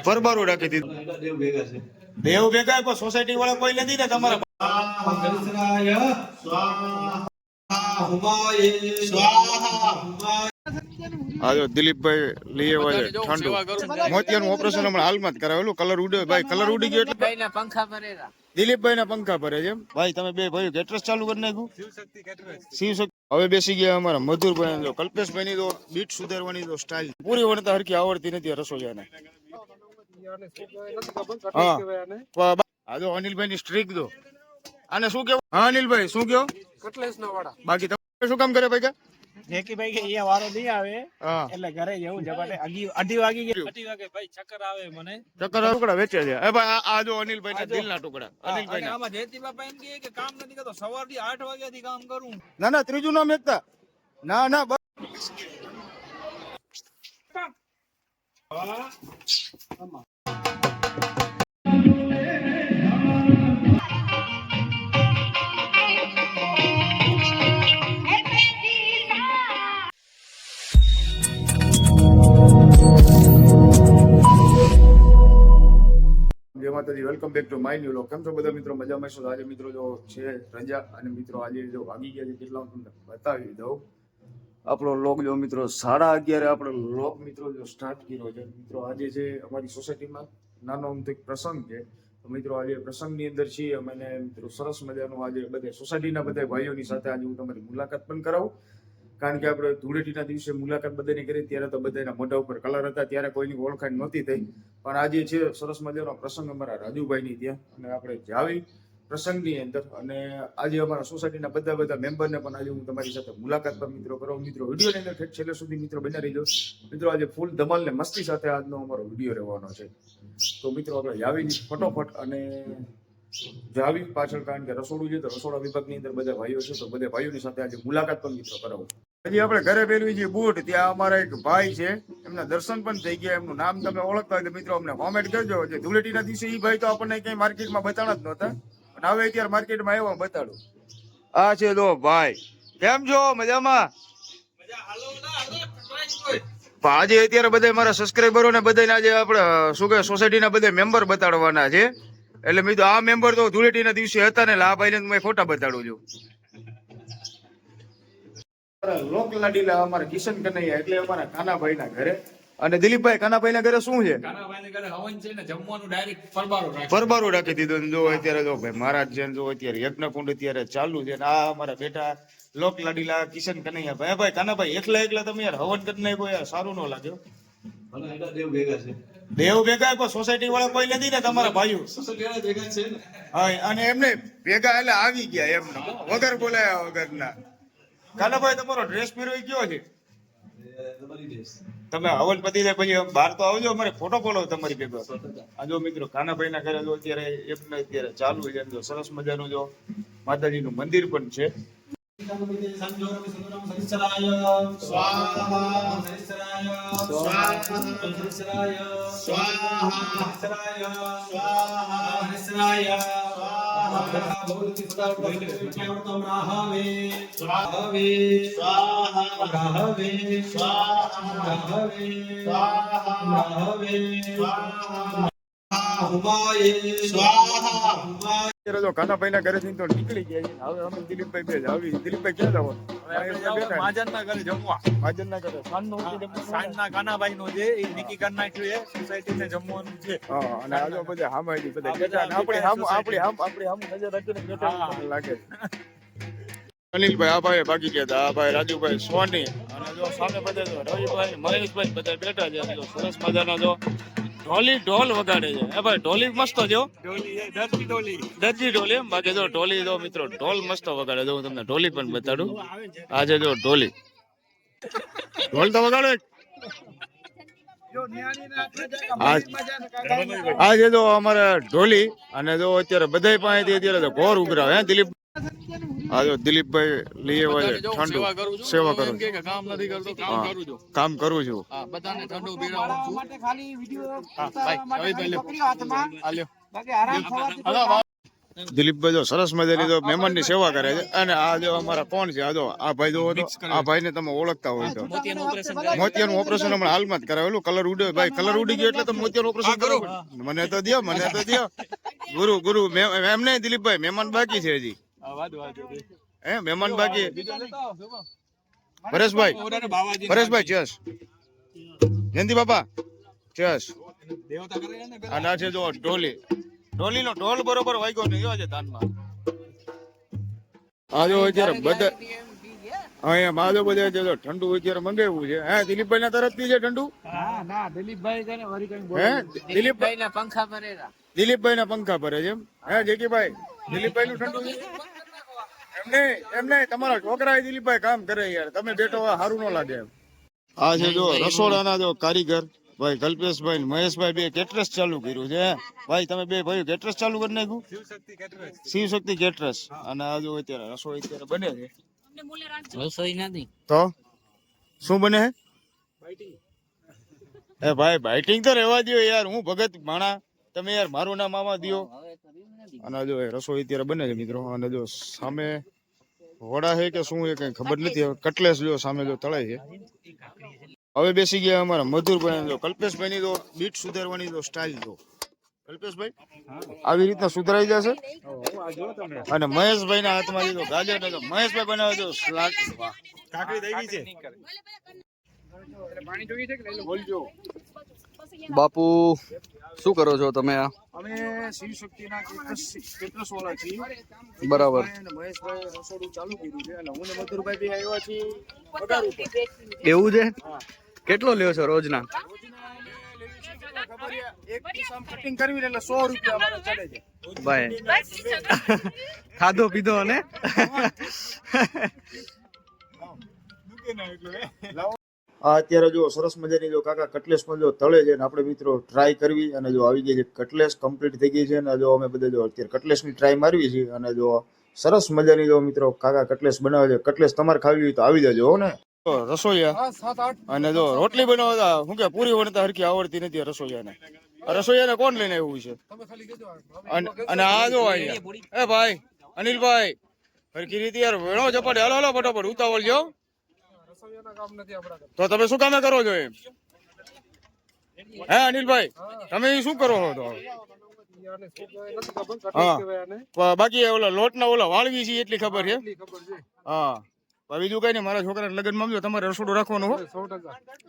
પરબારો રાખી દીધું. દેવ ભેગા કોઈ સોસાયટી વાળા કોઈ નથી ને તમારા? આજો દિલીપભાઈ લઈ આવ્યા છે ઠંડુ. મોતિયાનું ઓપરેશન હમણાં હાલમાં જ કરાવેલું. કલર ઉડ્યો ભાઈ, કલર ઉડી ગયો એટલે દિલીપભાઈ ના પંખા ભરે છે. ભાઈ તમે બે ભાઈ કેટરસ ચાલુ કરી નાખ્યું. શિવશક્તિ હવે બેસી ગયા અમારા મધુરભાઈ. કલ્પેશભાઈ ની તો બીટ સુધારવાની તો સ્ટાઇલ પૂરી વણતા હરખી આવડતી નથી રસોઈયાને. હા જો અનિલભાઈ ની સ્ટ્રીક દો. આને શું કેવું? હા અનિલભાઈ શું કેવો? બાકી તમે શું કામ કરે ભાઈ? જેકી ભાઈ કે અહીંયા વારો નહીં આવે એટલે ઘરે જવું જબાટે 2:30 વાગી ગયા. 2:30 વાગે ભાઈ ચક્કર આવે મને. ચક્કર ટુકડા વેચે છે. એ ભાઈ આ જો અનિલભાઈ ના દિલના ટુકડા. અનિલભાઈ આમાં જયતી બાપા એમ કહે કે કામ નથી કરતો, સવારથી 8 વાગ્યાથી કામ કરું. ના ના ત્રીજું નામ એકતા. ના ના welcome back to my new vlog. કેમ છો બધા મિત્રો? મજામાં છો? આજે મિત્રો જો છે રજા અને મિત્રો આજે જો વાગી ગયા છે કેટલા તમને બતાવી દઉં. આપણો વ્લોગ જો મિત્રો 11:30 આપણો વ્લોગ મિત્રો જો સ્ટાર્ટ કર્યો છે. મિત્રો આજે છે અમારી સોસાયટીમાં નાનો અમથો એક પ્રસંગ છે. તો મિત્રો આજે પ્રસંગની અંદર છીએ અમે મિત્રો સરસ મજાનું આજે બધા સોસાયટીના બધા ભાઈઓની સાથે આજે હું તમારી મુલાકાત પણ કરાવું. કારણ કે આપણે ધૂળેટીના દિવસે મુલાકાત બધાની કરી ત્યારે તો બધાના મોઢા ઉપર કલર હતા, ત્યારે કોઈની ઓળખાણ નહોતી થઈ. પણ આજે છે સરસ મજાનો પ્રસંગ અમારા રાજુભાઈની ત્યાં અને આપણે જાવી પ્રસંગની અંદર. અને આજે અમારા સોસાયટીના બધા મેમ્બરને પણ આજે હું તમારી સાથે મુલાકાત પર મિત્રો કરાવું. મિત્રો વિડીયોની અંદર છેલ્લે સુધી મિત્રો બના રહીજો. મિત્રો આજે ફૂલ ધમાલ ને મસ્તી સાથે આજનો અમારો વિડીયો રહેવાનો છે. તો મિત્રો આપણે જાવીની ફટોફટ અને જાવી પાછળ કારણ કે રસોડું છે તો રસોડા વિભાગની અંદર બધા ભાઈઓ છે તો બધા ભાઈઓની સાથે આજે મુલાકાત પણ મિત્રો કરાવું. હજી આપણે ઘરે પહેરવી છે બૂટ. ત્યાં અમારા એક ભાઈ છે, એમના દર્શન પણ થઈ ગયા. એમનું નામ તમે ઓળખતા હોય તો મિત્રો અમને કોમેન્ટ કરજો. જે ધૂળેટીના દિવસે એ ભાઈ તો આપણને ક્યાંય માર્કેટમાં બતાડા જ નહોતા, પણ હવે અત્યારે માર્કેટમાં આવ્યો બતાડું. આ છે દો ભાઈ. કેમ છો? મજામાં? આજે અત્યારે બધા મારા સબસ્ક્રાઈબરો ને બધા આજે આપણે શું કે સોસાયટીના બધા મેમ્બર બતાડવાના છે. એટલે મેં તો આ મેમ્બર તો ધૂળેટીના દિવસે હતા ને આ ભાઈને મેં ફોટા બતાડું છું. લોક લાડીલા અમારા કિશન કનૈયા એટલે અમારા કાનાભાઈ ના ઘરે. અને દિલીપભાઈ કાનાભાઈ ના ઘરે શું છે? કાનાભાઈ ના ઘરે હવન છે ને જમવાનું ડાયરેક્ટ પરબારો રાખી દીધું. જો અત્યારે જો ભાઈ મહારાજ છે જો અત્યારે યજ્ઞકુંડ અત્યારે ચાલુ છે. આ અમારા બેટા લોક લાડીલા કિશન કનૈયા ભાઈ. ભાઈ કાનાભાઈ એકલા તમે યાર હવન કરી નાખ્યો યાર, સારું ન લાગ્યો? દેવ ભેગા છે. દેવ ભેગા કોઈ સોસાયટી વાળા કોઈ નથી ને તમારા ભાઈઓ? ભેગા છે ને. હા અને એમને ભેગા એટલે આવી ગયા એમને વગર બોલાયા વગર ના. કાનાભાઈ તમારો ડ્રેસ પહેર્યો કયો છે? તમે હવન પતિ જાય પછી બહાર તો આવજો, અમારે ફોટો બોલો તમારી ભેગો. આ જો મિત્રો કાનાભાઈ ના ઘરે જો અત્યારે એમને અત્યારે ચાલુ છે. જો સરસ મજાનું જો માતાજીનું મંદિર પણ છે. કાનાભાઈ ના ઘરે તો નીકળી ગયા છે. હવે અમે દિલીપભાઈ બે આવી. દિલીપભાઈ ક્યાં જવાનું? મહાજન ના ઘરે જમવા. મહાજન ના ઘરે સાંજના કાનાભાઈ નો છે એ નક્કી કરી નાખ્યું છે સોસાયટી ને જમવાનું છે. હા અને આજે બધા હામાજી બધા આપણી નજર રાખીને બેઠા લાગે. અનિલભાઈ આ ભાઈ બાકી ગયા હતા. આ ભાઈ રાજુભાઈ સોની અને જો સામે બધા રવિભાઈ મહેશભાઈ બધા બેઠા છે. સરસ મજાના જો ઢોલ વગાડે છે. એ ભાઈ ઢોલી મસ્ત જો દરજી ઢોલી એમ. બાકી જો ઢોલી જો મિત્રો ઢોલ મસ્ત વગાડે. જો હું તમને ઢોલી પણ બતાડું. આજે જો ઢોલ તો વગાડે. આજે જો અમારે ઢોલી અને જો અત્યારે બધા પાસેથી અત્યારે તો ઘોર ઉઘરાવે. હે દિલીપ? આ જો દિલીપભાઈ લઈ આવ્યા છે ઠંડુ. સેવા કરું કામ નથી કરતો, કામ કરું છું. બધાને ઠંડુ પીવડાવું છું. દિલીપભાઈ જો સરસ મજાની જો મહેમાનની સેવા કરે છે. અને આ જો અમારા કોણ છે, આ જો આ ભાઈ જો આ ભાઈને તમે ઓળખતા હોય તો મોતિયાનું ઓપરેશન હમણાં હાલમાં જ કરાવેલું. કલર ઉડે ભાઈ, કલર ઉડી ગયો એટલે તમે મોતિયાનું ઓપરેશન કરો. મને તો દો, મને તો દો. ગુરુ એમ નહીં દિલીપભાઈ, મહેમાન બાકી છે હજી. હે મહેમાન બાકી. પરેશભાઈ ચેસ. જયંતિ બાપા ચેસ. અને આ છે જો ઢોલી. ઢોલીનો ઢોલ બરોબર વાગ્યો નહીં જોજે તાનમાં. આ જો અત્યારે બધા અહીંયા માધો બધા જો ઠંડુ અત્યારે મંગાવ્યું છે. હે દિલીપભાઈ ના તરફથી છે ઠંડુ. હે દિલીપભાઈ ના પંખા ભરેલા. દિલીપભાઈ ના પંખા ભરે છે એમ. હે જેકીભાઈ દિલીપભાઈ નું ઠંડુ એમ નહીં તમારા છોકરા દિલીપભાઈ કામ કરે યાર, તમે બેઠો સારું ન લાગે એમ. આ છે જો રસોડાના જો કારીગર ભાઈ કલ્પેશભાઈ ને મહેશભાઈ બે કેટરસ ચાલુ કર્યું છે. ભાઈ તમે બે ભાઈ કેટરસ ચાલુ કરી નાખ્યું. શિવશક્તિ કેટરસ. અને આ જો અત્યારે રસોઈ અત્યારે બને છે. રસોઈ નથી તો શું બને છે? એ ભાઈ બાઇટિંગ તો રહેવા દો યાર, હું ભગત માણા, તમે યાર મારું નામ આમાં દો. અને જો રસોઈ અત્યારે બને છે મિત્રો. અને જો સામે વડા છે કે શું એ કઈ ખબર નથી. હવે કટલેસ જો સામે જો તળાય છે. હવે બેસી ગયા અમારા મધુરભાઈ. જો કલ્પેશભાઈ ની તો બીટ સુધારવાની તો સ્ટાઇલ જો. કલ્પેશભાઈ આવી રીતના સુધરાઈ જશે. અને મહેશભાઈ ના હાથમાં લીધો ગાજર ને મહેશભાઈ બનાવે તો સલાડ. કાકડી થઈ ગઈ છે. બાપુ શું કરો છો તમે? આ અમે શિવશક્તિના કેટરસ વાળા છીએ. બરાબર. મહેશભાઈ રસોડું ચાલુ કર્યું છે. અને હું ને મધુરભાઈ બી આવ્યા છીએ પગાર ઉપર. એવું છે? કેટલો લ્યો છો રોજના? એક પીસ આમ કટિંગ કરવી એટલે 100 રૂપિયા અમારે ચડે છે ભાઈ. ખાધો પીધો અને આ અત્યારે જો સરસ મજાની જો કાકા કટલેસ માં જો તળે છે. આપણે મિત્રો ટ્રાય કરવી. અને જો આવી ગઈ છે કટલેસ કમ્પ્લીટ થઈ ગઈ છે. અને જો અમે બધા જો અત્યારે કટલેસ ની ટ્રાય મારવી છે. અને જો સરસ મજાની જો મિત્રો કાકા કટલેસ બનાવે છે. કટલેસ તમારે ખાવી હોય તો આવી જજો હો ને. રસોઈયા અને જો રોટલી બનાવતા શું કે પૂરી વણતા હરખી આવડતી નથી રસોઈયાને. રસોઈયાને કોણ લઈને આવ્યું છે? અને આ જો અહીંયા એ ભાઈ અનિલભાઈ હરખી રીતે યાર વેણો ઝપાટે. હાલો હાલો ફટાફટ ઉતાવળ જો. તો તમે શું કામે કરો છો એમ? હે અનિલભાઈ તમે શું કરો છો? તો હા બાકી ઓલા લોટ ના ઓલા વાળવી છે એટલી ખબર છે. હા બીજું કઈ નહીં. મારા છોકરા લગ્ન માં તમારે રસોડું રાખવાનું હો.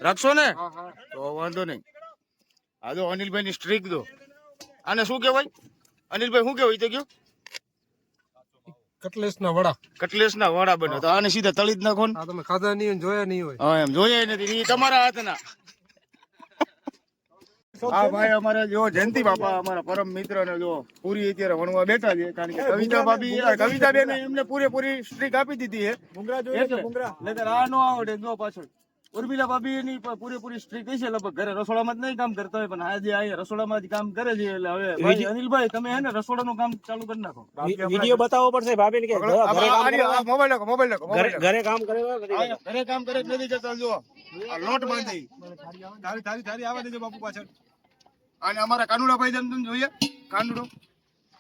રાખશો ને તો વાંધો નહીં. આ જો અનિલભાઈ ની સ્ટ્રીક દો. આને શું કેવાય અનિલભાઈ? શું કેવાય તો કયો? કટલેસ ના વડા. કટલેસ ના વડા બને તો આને સીધા તળી જ નાખો ને. તમે ખાધા નહીં જોયા નહીં હોય. હા એમ જોયા નથી. એ તમારા હાથના. હા ભાઈ અમારે જો જયંતિ બાપા અમારા પરમ મિત્ર ને જો પૂરી અત્યારે વણવા બેઠા છે. કારણ કે કવિતા ભાભી કવિતા બેન એમને પૂરેપૂરી સ્ટ્રીક આપી દીધી છે. એટલે આ નો આવડે જો પાછળ ઉર્મિલા ભાભી ની પૂરેપૂરી સ્ટ્રીક છે. લગભગ ઘરે રસોડામાં જ નહીં કામ કરતા હોય પણ આજે આ રસોડામાં જ કામ કરે છે. એટલે હવે ભાઈ અનિલભાઈ તમે હે ને રસોડાનું કામ ચાલુ કરી નાખો. વિડિયો બતાવવો પડશે ભાભી કે મોબાઈલ નાખો. ઘરે કામ કરે ઘરે કામ કરે નથી કરતા. જો આ લોટ બાંધી તારી આવા દેજો બાપુ પાછળ. અને અમારા કાનુડા ભાઈ તમે જોઈએ કાનુડો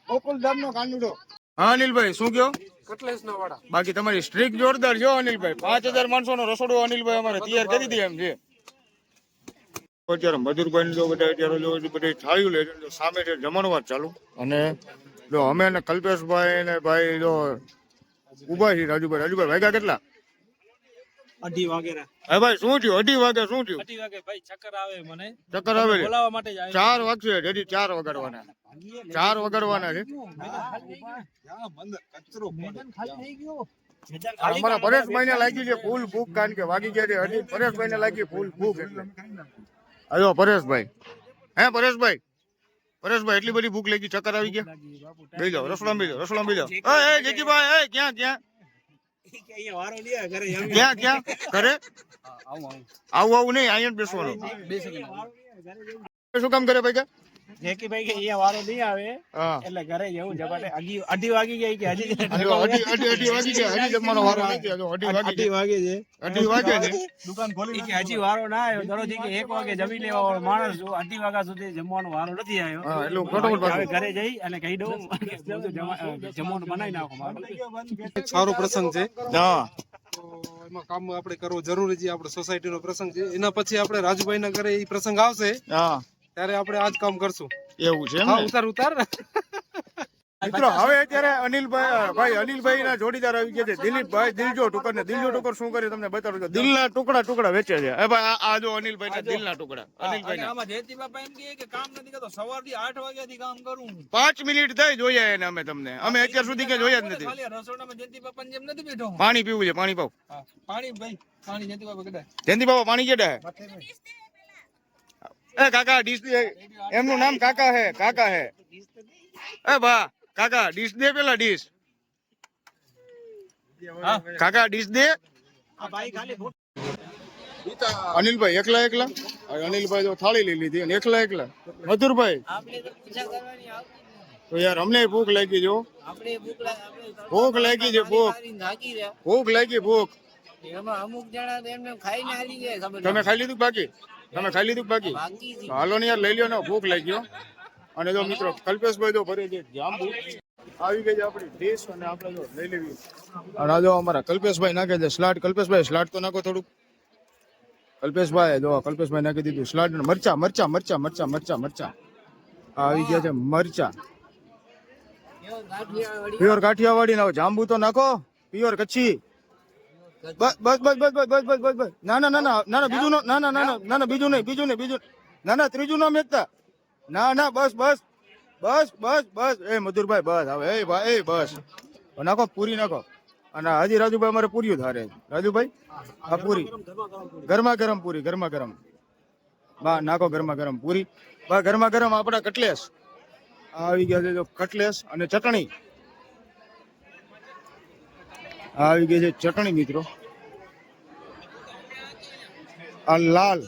ગોકુલ ધામ નો કાનુડો. હા અનિલભાઈ શું કયો? કટલેસ ના વડા. બાકી તમારી સ્ટ્રીક જોરદાર છો અનિલભાઈ. 5000 માણસો નો રસોડો અનિલભાઈ અમારે તૈયાર કરી દે એમ છે. અત્યારે મધુરભાઈ જો બધા અત્યારે જો બધી થાળીઓ લે છે. સામે છે જમણવાર ચાલુ. અને જો અમે ને કલ્પેશભાઈ ને ભાઈ જો ઉભા છીએ. રાજુભાઈ વાગ્યા કેટલા? 2:30 વાગે. હે ભાઈ શું થયું? 2:30 વાગે શું થયું? 2:30 વાગે ભાઈ ચક્કર આવે મને. ચક્કર આવે છે? બોલાવવા માટે જ આવ્યો. 4 વાગશે હજી 4 વગાડવાના. 4 વગાડવાના છે. અમારા પરેશભાઈ ને લાગી છે ફૂલ ભૂખ. કારણ કે વાગી ગયા છે હજી. પરેશભાઈ ને લાગી ફૂલ ભૂખ. એટલે અયો પરેશભાઈ. હે પરેશભાઈ એટલી બધી ભૂખ લાગી ચક્કર આવી ગયા? બેસી જાઓ રસોડામાં બેસી જાઓ. એ જેકીભાઈ ક્યાં ઘરે આવું નહીં અહીંયા જ બેસવાનું. શું કામ કરે ભાઈ? જેકીભાઈ કે અહીંયા વારો નહીં આવે હા એટલે ઘરે જવું જપાટે અઢી વાગી ગઈ કે હજી અઢી વાગી ગયા હજી જમવાનો વારો નથી હજુ અઢી વાગી વાગે છે અઢી વાગ્યા છે દુકાન ખોલી ઈ કે હજી વારો ના આવ્યો દરરોજ ઈ કે 1 વાગે જમી લેવા વાળો માણસ છું 2:30 વાગ્યા સુધી જમવાનો વારો નથી આવ્યો હા એટલું ફટાફટ હવે ઘરે જઈ અને કહી દઉં જમવાનું બનાવી નાખો મારું સારો પ્રસંગ છે હા તો એમાં કામ આપણે કરવો જરૂરી છે. આપણે સોસાયટીનો પ્રસંગ છે. એના પછી આપણે રાજુભાઈના ઘરે એ પ્રસંગ આવશે હા ત્યારે આપણે આ જ કામ કરશું. એવું છે એમ હા ને? ઉતાર મિત્રો હવે અત્યારે અનિલભાઈ ના જોડીદાર આવી ગયા છે દિલીપભાઈ દિલજો ટુકર ને દિલજો ટુકર શું કરે તમને બતાવું છું. દિલના ટુકડા વેચે છે એ ભાઈ આ જો અનિલભાઈ ના દિલના ટુકડા અનિલભાઈ ના આમાં જયંતિ બાપા એમ કહે કે કામ નથી કરતો સવારથી 8 વાગ્યાથી કામ કરું 5 મિનિટ થઈ જોઈએ એને અમે તમને અમે અત્યાર સુધી કે જોયા જ નથી ખાલી રસોડામાં જયંતિ બાપા જેમ નથી બેઠો હું. પાણી પીવું છે પાણી પાવ પાણી ભાઈ પાણી જયંતિ બાપા કદાચ જયંતિ બાબા પાણી કેડા હે એ કાકા ડીશ દે એમનું નામ કાકા હે એ બા કાકા ડીશ દે પેલા ડીશ કાકા ડીશ દે આ ભાઈ ખાલી અનિલભાઈ એકલા અનિલભાઈ તો થાળી લઈ લીધી અને એકલા મધુરભાઈ આપણે તો પૂજા કરવાની આવતી તો યાર અમને ભૂખ લાગી જો આપણે ભૂખ લાગી છે ભૂખ થાકી રહ્યા ભૂખ લાગી ભૂખ એમાં અમુક જણા તો એમને ખાઈને હાલી ગયા ખબર તમે ખાઈ લીધું બાકી બાકી તો હાલો ને યાર લઈ લ્યો ને ભૂખ લાગી અને જો મિત્રો કલ્પેશભાઈ તો ભરે છે જાંબુ આવી ગઈ છે આપણી ડીશ અને આપણે જો લઈ લેવી અને આ જો અમારા કલ્પેશભાઈ નાખે છે સ્લાડ કલ્પેશભાઈ સ્લાડ તો નાખો થોડુંક કલ્પેશભાઈ નાખી દીધું સ્લાડ અને મરચા આવી ગયા છે મરચા પ્યોર કાઠિયાવાડી ના જાંબુ તો નાખો પ્યોર કચ્છી બસ ના બીજું નહીં ના ત્રીજું ના મેકતા ના બસ એ મધુરભાઈ બસ હવે એ ભાઈ બસ નાખો પૂરી નાખો અને હજી રાજુભાઈ અમારે પૂરીઓ ધારે રાજુભાઈ આ પૂરી ગરમા ગરમ બા નાખો ગરમા ગરમ પૂરી બા ગરમા ગરમ આપણા કટલેસ આવી ગયા છે જો કટલેસ અને ચટણી આવી ગઈ છે ચટણી મિત્રો આ લાલ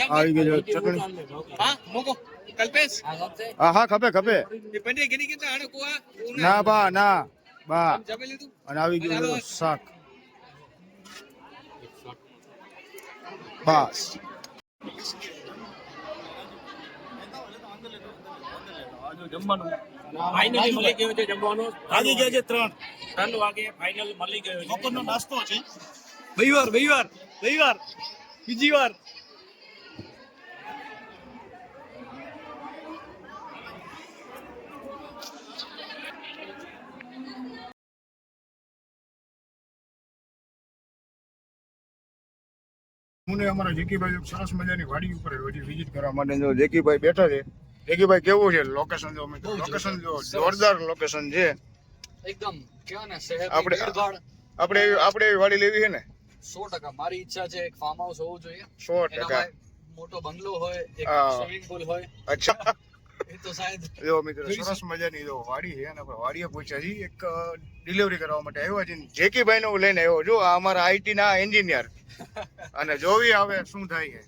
આવી ગઈ છે ચટણી હા ખપે ના બા અને આવી ગયું છે શાક બસ ફાઇનલી મળી ગયો છે જમવાનું વાગી ગયા છે 3 વાગે ફાઇનલ મળી ગયો છે બપોરનો નાસ્તો છે બીજી વાર હું ને અમારા જેકીભાઈ એક સરસ મજાની વાડી ઉપર હજી વિઝિટ કરવા માટે જો જેકીભાઈ બેઠા છે જેકીભાઈ કેવું છે લોકેશન જો લોકેશન જો જોરદાર લોકેશન છે એકદમ કેવા ને શહેર આપણે એવી વાડી લેવી છે ને 100% મારી ઈચ્છા છે એક ફાર્મ હાઉસ હોવું જોઈએ 100% મોટો બંગલો હોય એક સ્વિમિંગ પૂલ હોય અચ્છા એ તો શાયદ જો મિત્રો સરસ મજાની જો વાડી છે અને આપણે વાડીએ પહોંચ્યા છીએ એક ડિલિવરી કરવા માટે આવ્યા છીએ જેકીભાઈ નું લઈને આવ્યો જો આ અમારા આઈટી ના એન્જિનિયર અને જોવી આવે શું થાય છે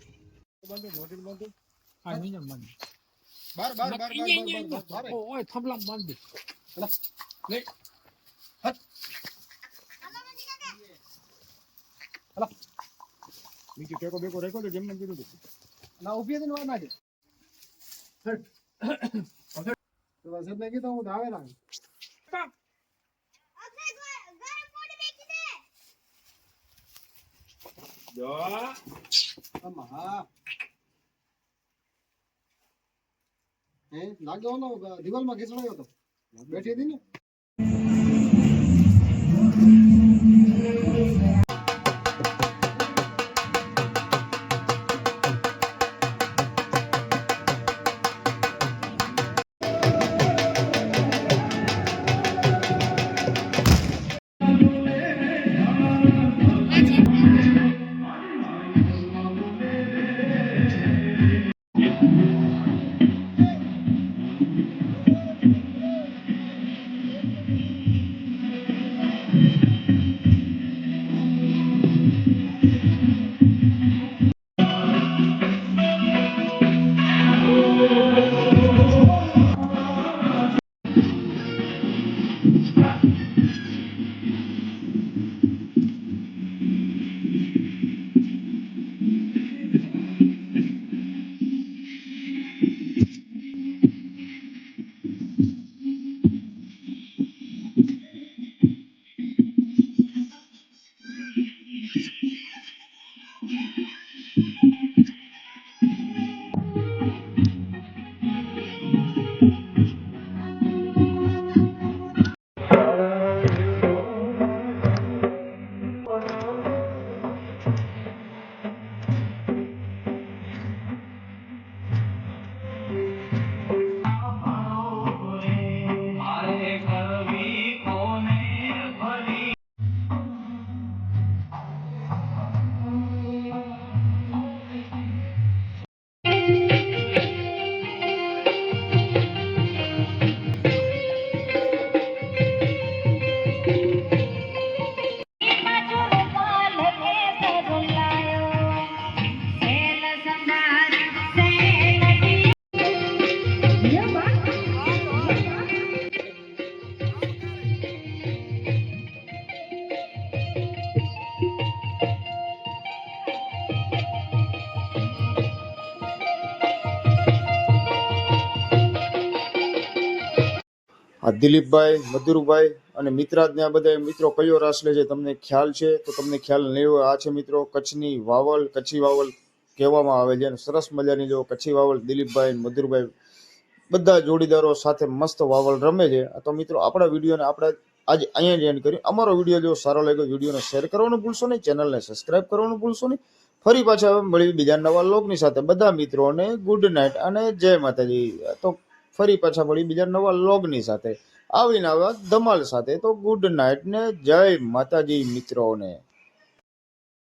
નીચે ટેકો બેકો રેખો તો જેમને કીધું હતું ના ઉભી હતી ને વાર નાખે તો વરસાદ લાગી તો હું ધાવે ના લાગ્યો ને દિવાલમાં ઘીસણાયો હતો બેઠી હતી ને આ દિલીપભાઈ, મધુરભાઈ અને મિત્રાજને આ બધા મિત્રો કયો રાસ લે છે તમને ખ્યાલ છે? તો તમને ખ્યાલ નહીં હોય, આ છે મિત્રો કચ્છની વાવલ. કચ્છી વાવલ કહેવામાં આવે છે અને સરસ મજાની જો કચ્છી વાવલ દિલીપભાઈ, મધુરભાઈ બધા જોડીદારો સાથે મસ્ત વાવલ રમે છે. તો મિત્રો આપણા વિડીયોને આપણે આજે અહીંયા જ એન્ડ કર્યું. અમારો વિડીયો જો સારો લાગ્યો વિડીયોને શેર કરવાનું ભૂલશો નહીં, ચેનલને સબસ્ક્રાઇબ કરવાનું ભૂલશો નહીં. ફરી પાછા મળી બીજા નવા લોકની સાથે. બધા મિત્રોને ગુડ નાઇટ અને જય માતાજી. તો ફરી પાછા મળી બીજા નવા લોગની સાથે આવીને આવા ધમાલ સાથે. તો ગુડ નાઇટ ને જય માતાજી મિત્રોને.